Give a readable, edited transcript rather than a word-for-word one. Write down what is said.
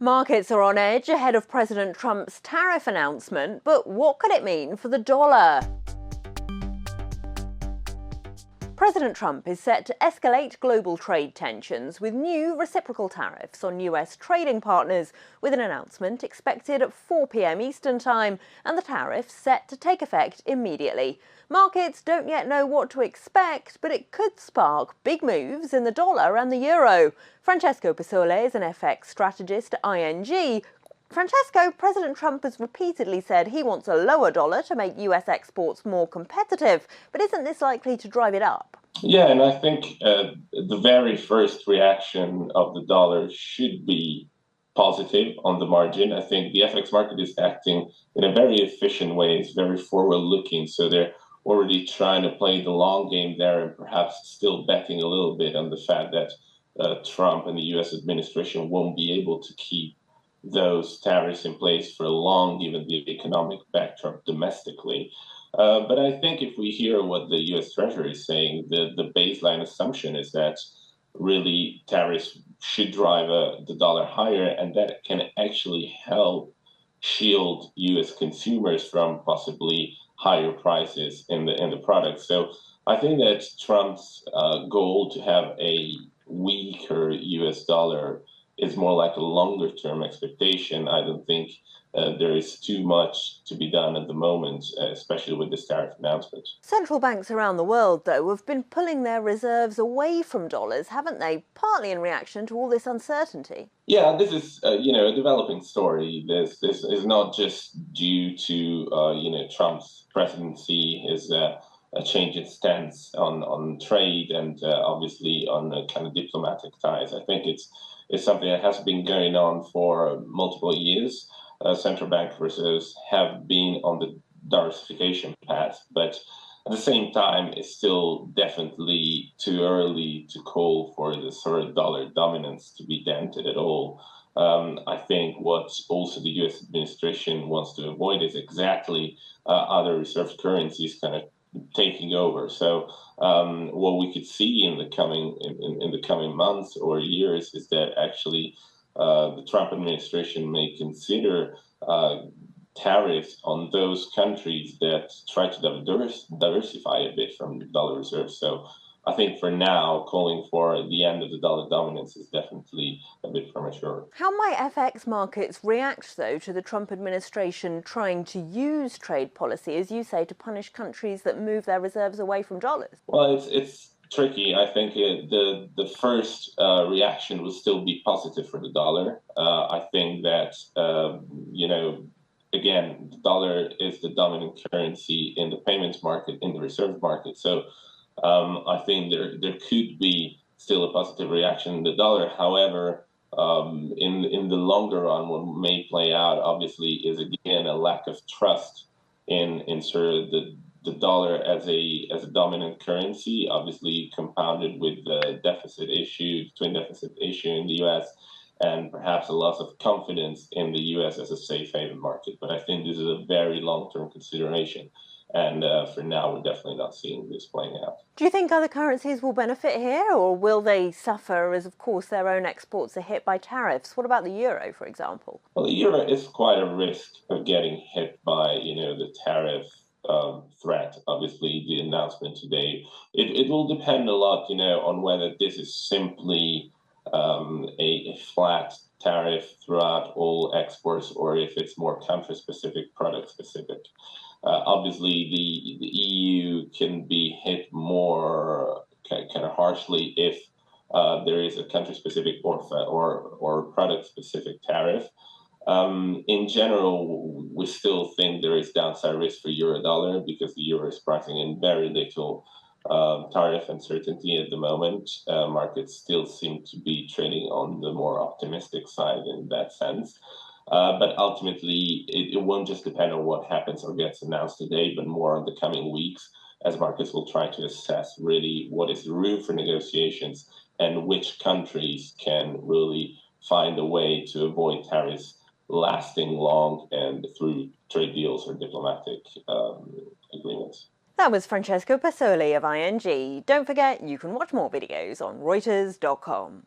Markets are on edge ahead of President Trump's tariff announcement, but what could it mean for the dollar? President Trump is set to escalate global trade tensions with new reciprocal tariffs on US trading partners, with an announcement expected at 4 p.m. Eastern Time, and the tariffs set to take effect immediately. Markets don't yet know what to expect, but it could spark big moves in the dollar and the euro. Francesco Pesole is an FX strategist at ING. Francesco, President Trump has repeatedly said he wants a lower dollar to make US exports more competitive, but isn't this likely to drive it up? Yeah, and I think the very first reaction of the dollar should be positive on the margin. I think the FX market is acting in a very efficient way. It's very forward-looking, so they're already trying to play the long game there and perhaps still betting a little bit on the fact that Trump and the U.S. administration won't be able to keep those tariffs in place for long, given the economic backdrop domestically. But I think if we hear what the U.S. Treasury is saying, the baseline assumption is that really tariffs should drive the dollar higher, and that can actually help shield U.S. consumers from possibly higher prices in the product. So I think that Trump's goal to have a weaker U.S. dollar is more like a longer term expectation. I don't think there is too much to be done at the moment, especially with this tariff announcement. Central banks around the world, though, have been pulling their reserves away from dollars, haven't they? Partly in reaction to all this uncertainty. Yeah, this is a developing story. This is not just due to Trump's presidency, his a change in stance on trade and obviously on kind of diplomatic ties. I think it's something that has been going on for multiple years. Central bank reserves have been on the diversification path, but at the same time, it's still definitely too early to call for the sort of dollar dominance to be dented at all. I think what also the U.S. administration wants to avoid is exactly other reserve currencies kind of taking over. So what we could see in the coming months or years is that actually the Trump administration may consider tariffs on those countries that try to diversify a bit from the dollar reserve. So I think for now, calling for the end of the dollar dominance is definitely a bit premature. How might FX markets react, though, to the Trump administration trying to use trade policy, as you say, to punish countries that move their reserves away from dollars? Well, it's tricky. I think the first reaction will still be positive for the dollar. I think that again, the dollar is the dominant currency in the payments market, in the reserve market. So I think there could be still a positive reaction in the dollar. However, in the longer run, what may play out obviously is again a lack of trust in sort of the dollar as a dominant currency, obviously compounded with the twin deficit issue in the U.S. and perhaps a loss of confidence in the U.S. as a safe haven market. But I think this is a very long-term consideration. And for now, we're definitely not seeing this playing out. Do you think other currencies will benefit here, or will they suffer as, of course, their own exports are hit by tariffs? What about the euro, for example? Well, the euro is quite a risk of getting hit by, the tariff threat. Obviously, the announcement today, it will depend a lot, on whether this is simply a flat tariff throughout all exports, or if it's more country-specific, product-specific. Obviously, the EU can be hit more kind of harshly if there is a country-specific or product-specific tariff. In general, we still think there is downside risk for euro-dollar because the euro is pricing in very little tariff uncertainty at the moment. Markets still seem to be trading on the more optimistic side in that sense. But ultimately, it won't just depend on what happens or gets announced today, but more on the coming weeks, as markets will try to assess really what is the room for negotiations and which countries can really find a way to avoid tariffs lasting long and through trade deals or diplomatic agreements. That was Francesco Pesole of ING. Don't forget, you can watch more videos on Reuters.com.